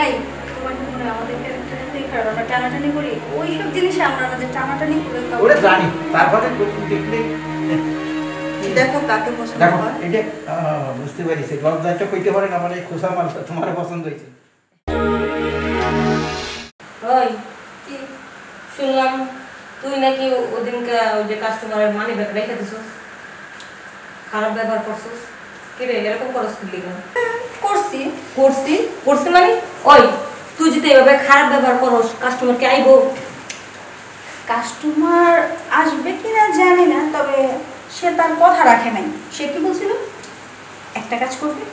এই তোমার কি মনে হয় আমাদের ক্যারেক্টারটাই খারাপ, আমরা টানাটানি করি ওইসব জিনিসে, আমরা আমাদের টানাটানি করে ওরে জানি, তারপরে প্রথম দেখলে দেখো কাকে পছন্দ দেখো হয়। এটা বুঝতে পারিস, লজ্জাটা কইতে পারেন আমার এই খোসা মালটা তোমার পছন্দ হয়েছে। ওই কি শুনলাম তুই নাকি ওদিনকে ওই যে কাস্টমারের মানি ব্যাগ রেখে দিছিস, খারাপ ব্যবহার করছিস। কি রে এরকম করছিস কি কেন? করছি করছি করছি মানে ওই তুই যদি এভাবে খারাপ ব্যবহার করস কাস্টমার কে আইবো? কাস্টমার আসবে কিনা জানি না, তবে সে তার কথা রাখে নাই। সে কি বলছিল, একটা কাজ করবে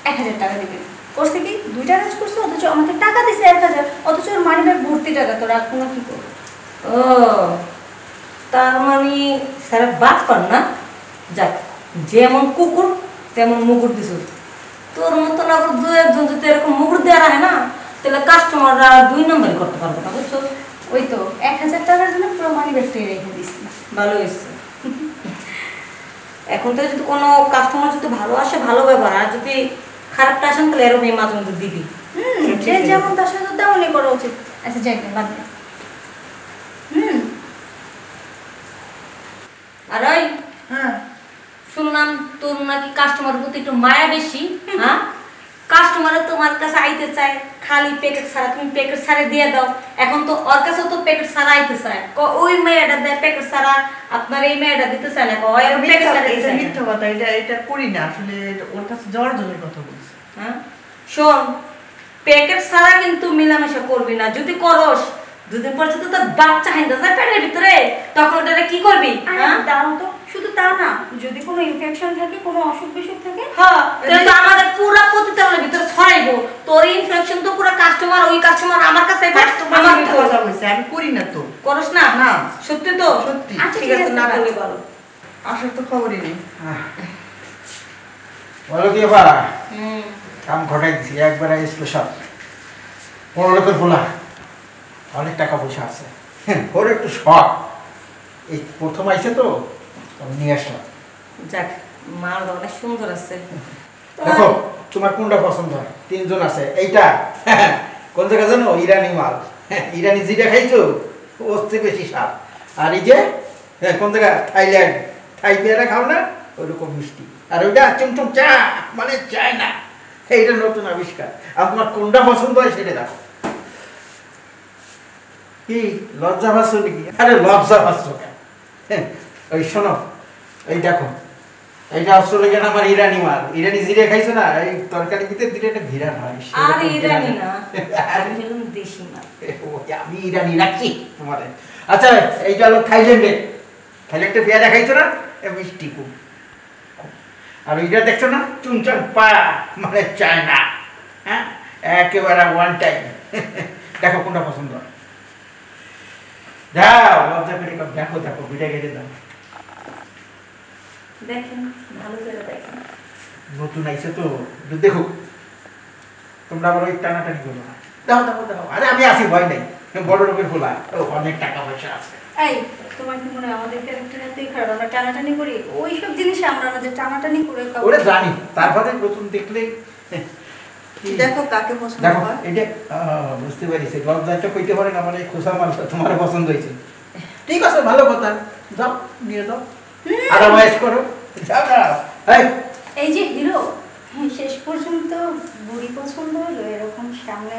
1000 টাকা দেবে, করছে কি 2টা কাজ করছে, অথচ আমাকে টাকা দিছে 1000, অথচ ওর মানি ব্যাগ ভর্তি টাকা। তো রাখবো না কি করবো? ও তার মানে স্যার বাদ পার না। যাক, যেমন কুকুর তেমন মুগুর দিছিস। তোর মতন আবার দু একজন যদি এরকম মুগুর দেওয়া রাখে না, তাহলে কাস্টমাররা 2 নম্বরই করতে পারবে না, বুঝছো? ওই তো 1000 টাকার জন্য পুরো মানি ব্যাগটাই রেখে দিছি। ভালো হয়েছে। এখন তো যদি কোনো কাস্টমার যদি ভালো আসে, ভালো ব্যবহার, আর যদি খারাপটা আসেন তাহলে এরকম মাঝে মধ্যে দিবি। যে যেমন তার সাথে তেমনই করা উচিত। আচ্ছা যাই না, বাদ দে। আর ওই হ্যাঁ, শুনলাম তোর নাকি কাস্টমারের প্রতি একটু মায়া বেশি। হ্যাঁ, কাস্টমারে তোমার কাছে আইতে চায় খালি প্যাকেট ছাড়া, তুমি প্যাকেট ছাড়া দিয়ে দাও। এখন তো ওর কাছে তো প্যাকেট ছাড়া আইতে চায়, ওই মেয়েটা দেয় প্যাকেট ছাড়া, আপনার এই মেয়েটা দিতে চায় না, প্যাকেট ছাড়া দিতে চায় না। মিথ্যা কথা, এটা করি না আসলে, ওর কাছে যাওয়ার জন্য কথা বলছি। হ্যাঁ শোন, প্যাকেট ছাড়া কিন্তু মেলামেশা করবি না। যদি করস, দুদিন পর যদি তোর বাচ্চা হাইন্দা যায় পেটের ভিতরে, তখন ওটা কি করবি? হ্যাঁ দাও তো, শুধু তা না, যদি কোনো ইনফেকশন থাকে, কোনো অসুখ বিসুখ থাকে, হ্যাঁ, তাহলে তো আমাদের পুরো প্রতিষ্ঠানের ভিতরে ছড়াইবো। তোর ইনফেকশন তো পুরো কাস্টমার, ওই কাস্টমার আমার কাছে আমার কথা বলছি, আমি করি না তো। করস না? না। সত্যি তো? সত্যি। আচ্ছা ঠিক আছে, না করলে বলো। আসার তো খবরই নেই। বলো কি বা কাম ঘটাই দিছি একবারে স্পেশাল। বড় লোকের বলা, অনেক টাকা পয়সা আছে, ওর একটু শখ, এই প্রথম আইসে তো নিয়ে আসলাম। যাক, মাল অনেক সুন্দর আছে। দেখো তোমার কোনটা পছন্দ হয়? 3 জন আছে। এইটা কোন জায়গা জানো? ইরানি মাল। ইরানি যেটা খাইছো ওর চেয়ে বেশি স্বাদ। আর এই যে কোন জায়গা? থাইল্যান্ড। থাই পেয়ারা খাও না, ওইরকম মিষ্টি। আর ওইটা চুমচুম চা, মানে চায় না। এইটা নতুন আবিষ্কার। আর তোমার কোনটা পছন্দ হয় সেটা দেখো। কি লজ্জা পাচ্ছ নাকি? আরে লজ্জা পাচ্ছ কেন? ওই শোনো, এই দেখো, এইটা আসলে কেন আমার ইরানি মাল। ইরানি জিরে খাইছো না, এই তরকারি ভিতরে দিলে একটা ঘিরান হয়। আর ইরানি না, আমি হলাম দেশি মাল। আমি ইরানি রাখছি তোমাদের। আচ্ছা, এইটা হলো থাইল্যান্ডে। থাইল্যান্ডে পেয়ারা খাইছো না, মিষ্টি খুব। আর ওইটা দেখছো না, চুমচাম পা, মানে চায় না। হ্যাঁ, একেবারে ওয়ান টাইম। দেখো কোনটা পছন্দ হয়। যাও লজ্জা করে দেখো, দেখো ভিডিও কেটে দাও। দেখেন, ভালো করে দেখেন। নতুন আইসে তো দেখো, তোমরা আবার ওই টানাটানি করো না। দেখো দেখো দেখো, আরে আমি আছি, ভয় নেই। বড় লোকের খোলা, অনেক টাকা পয়সা আছে। এই তোমার কি মনে হয় আমাদের ক্যারেক্টারটাই খারাপ, আমরা টানাটানি করি ওইসব জিনিসে, আমরা আমাদের টানাটানি করে ওরে জানি, তারপরে নতুন দেখলে দেখো কাকে পছন্দ দেখো হয়। এটা বুঝতে পারিস, লজ্জাটা কইতে পারেন আমার এই খোসা মালটা তোমার পছন্দ হয়েছে। ঠিক আছে, ভালো কথা, যাও নিয়ে যাও, আরামাইজ করো, যাও যাও। এই যে হিরো, শেষ পর্যন্ত বুড়ি পছন্দ হলো, এরকম সামনে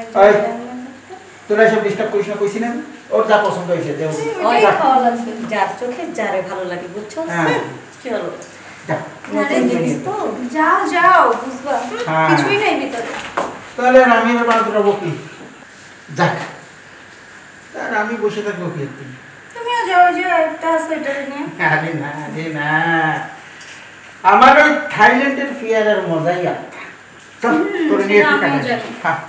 তোরা সব ডিস্টার্ব করিস না, কইছি না? ওর যা পছন্দ হয়েছে দেও। খাওয়া লাগবে। যার চোখে যারে ভালো লাগে, বুঝছো? হ্যাঁ। চলো আরে জিনিস তো, যাও যাও, বুঝবা কিছুই নাই ভিতরে। তাহলে আমি বাদ রবো কি? যাক, তার আমি বসে থাকবো কি? তুমিও যাও, যে একটা সোয়েটার নিয়ে। আরে না, আরে না, আমার ওই থাইল্যান্ডের ফিয়ারের মজাই আলাদা। চল তোরে নিয়ে একটু কাটাই। হ্যাঁ,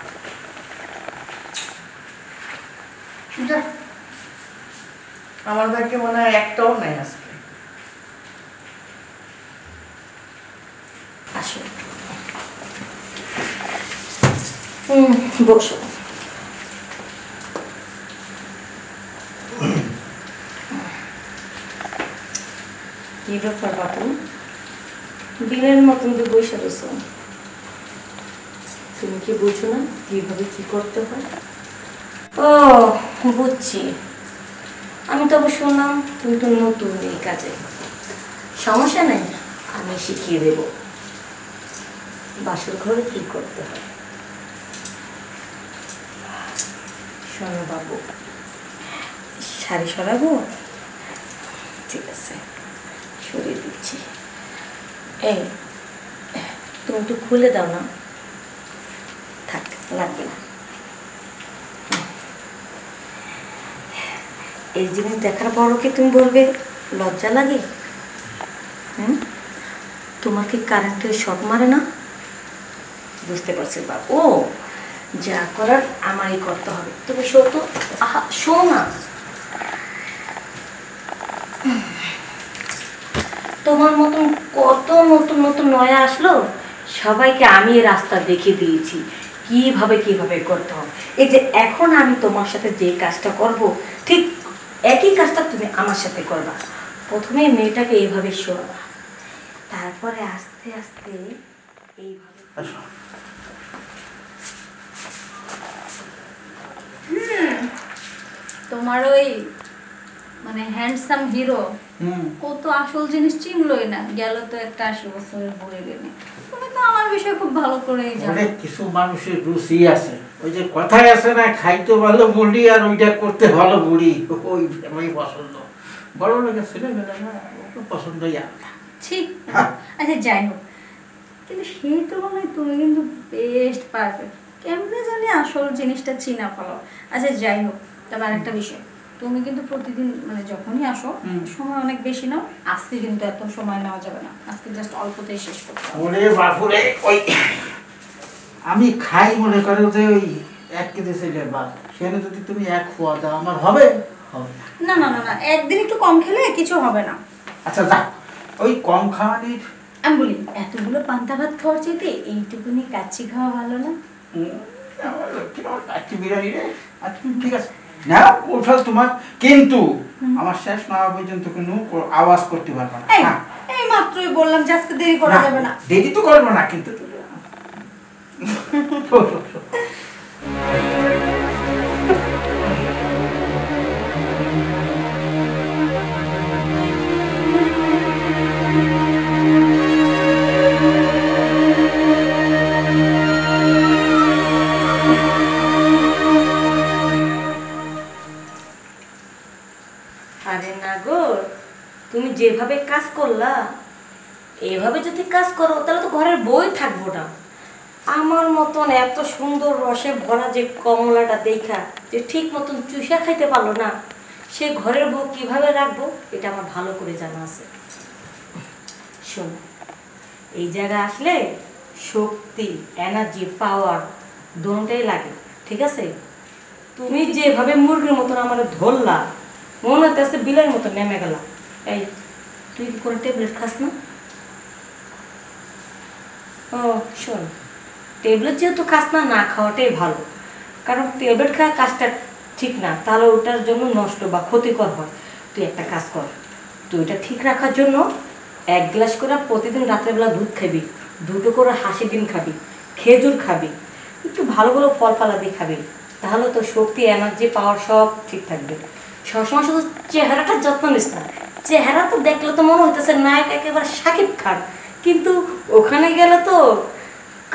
আমার ব্যাগে মনে হয় একটাও নাই আজকে। আসো, বসো। কি ব্যাপার বাবু, দিনের মতন তো বসে রয়েছো? তুমি কি বুঝো না কিভাবে কি করতে হয়? ও বুঝছি। আমি তবে শুনলাম তুমি তো নতুন এই কাজে। সমস্যা নেই, আমি শিখিয়ে দেব বাসর ঘরে কি করতে হয়। শোনো বাবু, শাড়ি সরাবো? ঠিক আছে, সরিয়ে দিচ্ছি। এই তুমি একটু খুলে দাও না। থাক, লাগবে না। এই জিনিস দেখার পরও কি তুমি বলবে লজ্জা লাগে? তোমার কি কারেন্টের শক মারে না? বুঝতে পারছি বাবু। ও যা করার আমারই করতে হবে। তুমি শো তো, আহা শো না। তোমার মতন কত নতুন নতুন নয়া আসলো, সবাইকে আমি এই রাস্তা দেখিয়ে দিয়েছি কিভাবে কিভাবে করতে হবে। এই যে এখন আমি তোমার সাথে যে কাজটা করব, ঠিক একই কাজটা তুমি আমার সাথে করবা। প্রথমে মেয়েটাকে এইভাবে শোয়াবা, তারপরে আস্তে আস্তে এইভাবে। তোমার ওই মানে হ্যান্ডসাম হিরো ও তো আসল জিনিস চিনলই না, গেল তো একটা 80 বছরের বুড়ি বেনে। তুমি তো আমার বিষয়ে খুব ভালো করেই জানো। অনেক কিছু মানুষের রুচি আছে, ওই যে কথায় আছে না, খাইতে ভালো বুড়ি আর ওইটা করতে ভালো বুড়ি, ওই আমি পছন্দ। বড় লোকের ছেলে মেলে না, ওকে পছন্দই আলাদা। ঠিক। আচ্ছা যাই হোক, কিন্তু সেই তুলনায় তুমি কিন্তু বেস্ট পারফেক্ট। কেমনে জানি আসল জিনিসটা চিনা ফেলো। আচ্ছা যাই হোক, তবে আরেকটা বিষয়, তুমি কিন্তু প্রতিদিন মানে যখনই আসো সময় অনেক বেশি নাও। আজকে কিন্তু এত সময় নেওয়া যাবে না, আজকে জাস্ট অল্পতেই শেষ করতে হবে। ওরে বাপুরে, ওই আমি খাই মনে করো যে ওই 1 কেজি ছেলের ভাত, সেখানে যদি তুমি 1 খোয়া দাও আমার হবে? হবে না। না না না না, একদিন একটু কম খেলে কিছু হবে না। আচ্ছা যা, ওই কম খাওয়ানির আমি বলি, এতগুলো পান্তা ভাত খাওয়ার চাইতে এইটুকুনি কাচ্চি খাওয়া ভালো না? বিরিয়ানি রে। আচ্ছা ঠিক আছে না, ওটা তোমার, কিন্তু আমার শেষ না হওয়া পর্যন্ত কোনো আওয়াজ করতে পারবে না। এই মাত্রই বললাম যে আজকে দেরি করা যাবে না। দেরি তো করবো না, কিন্তু আরে না গো, তুমি যেভাবে কাজ করলা এভাবে যদি কাজ করো তাহলে তো ঘরের বই থাকবো না। আমার মতন এত সুন্দর রসে ভরা যে কমলাটা দেখা যে ঠিক মতন চুষা খাইতে পারলো না, সে ঘরের বউ কিভাবে রাখবো এটা আমার ভালো করে জানা আছে। শোন, এই জায়গায় আসলে শক্তি, এনার্জি, পাওয়ার দুটোই লাগে, ঠিক আছে? তুমি যেভাবে মুরগির মতন আমার ধরলা, মনে হচ্ছে বিলের মতো নেমে গেলাম। এই তুই কি করে ট্যাবলেট খাস না? ও শোন, ট্যাবলেট যেহেতু খাস না, না খাওয়াটাই ভালো। কারণ ট্যাবলেট খাওয়া কাজটা ঠিক না, তাহলে ওটার জন্য নষ্ট বা ক্ষতিকর হয়। তুই একটা কাজ কর, তুই ওটা ঠিক রাখার জন্য 1 গ্লাস করে প্রতিদিন রাত্রেবেলা দুধ খাবি, 2টো করে হাসি ডিম খাবি, খেজুর খাবি, একটু ভালো ভালো ফল ফলাদি খাবি, তাহলে তো শক্তি, এনার্জি, পাওয়ার সব ঠিক থাকবে। সবসময় শুধু চেহারাটার যত্ন নিস না। চেহারা তো দেখলে তো মনে হইতেছে নায়ক একেবারে শাকিব খান, কিন্তু ওখানে গেলে তো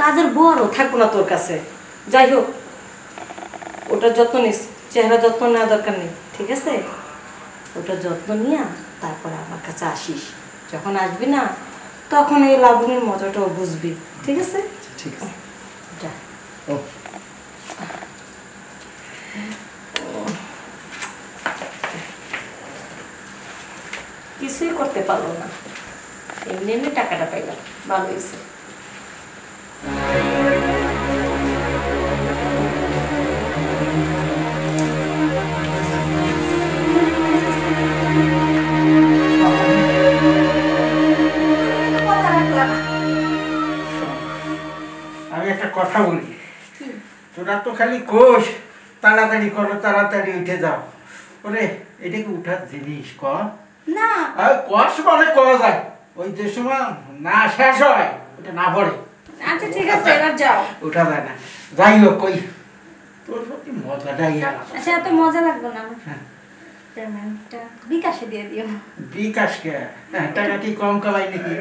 কাজের বউও থাকবো না তোর কাছে। যাই হোক, ওটার যত্ন নিস, চেহারা যত্ন নেওয়া দরকার নেই, ঠিক আছে? ওটার যত্ন নিয়ে তারপরে আমার কাছে আসিস। যখন আসবি না তখন এই লাবণীর মজাটাও বুঝবি, ঠিক আছে? ঠিক আছে, যা। ও কিছুই করতে পারলো না, এমনি এমনি টাকাটা পাইলাম, ভালো হয়েছে। আমি একটা কথা বলি, তোরা তো খালি কোষ তাড়াতাড়ি করো, তাড়াতাড়ি উঠে যাও। ওরে এটা কি উঠার জিনিস? কর না, কষ্ট অনেক করা যায়, ওই যে সময় না শেষ হয় ওটা না পড়ে। আচ্ছা ঠিক আছে এবার যাও। উঠা যায় না। যাই হোক কই তোর প্রতি মজাটাই আলাদা। আচ্ছা এত মজা লাগবে না আমার। হ্যাঁ। পেমেন্টটা বিকাশে দিয়ে দিও। বিকাশকে হ্যাঁ, টাকা কি কম কামাই নাকি?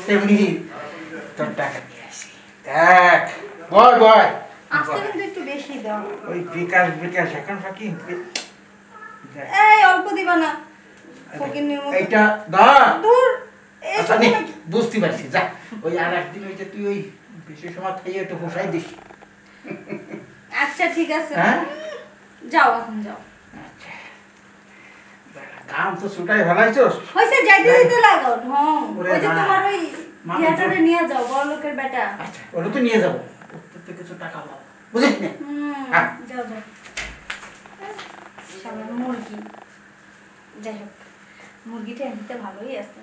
তেমনি তোর টাকা নিয়ে আসি। দেখ বয় বয় আজকে কিন্তু একটু বেশি দাও। ওই বিকাশ বিকাশ এখন ফাঁকি এই অল্প দিবা না। ফকিন্নির মতো। এইটা দা দূর। এই আচ্ছা নে, নাকি? বুঝতে পারছি যা ওই আর একদিন ওই যে তুই ওই বেশি সময় খাইয়ে একটু পোষাই দিস। আচ্ছা ঠিক আছে। হ্যাঁ? যাও এখন যাও। আচ্ছা কাম তো ছুটাই ফেলাইছস। হইছে যাইতে যাইতে লাগো ঢং। ওরে ওই যে না। তোমার ওই মামি ইয়াটারে নিয়ে যাও বড় লোকের বেটা। আচ্ছা ওটা তো নিয়ে যাবো ওর তো কিছু টাকা পাবো বুঝিস না। হ্যাঁ। যাও যাও। শালা মুরগি। যাই হোক মুরগিটা এমনিতে ভালোই আছে।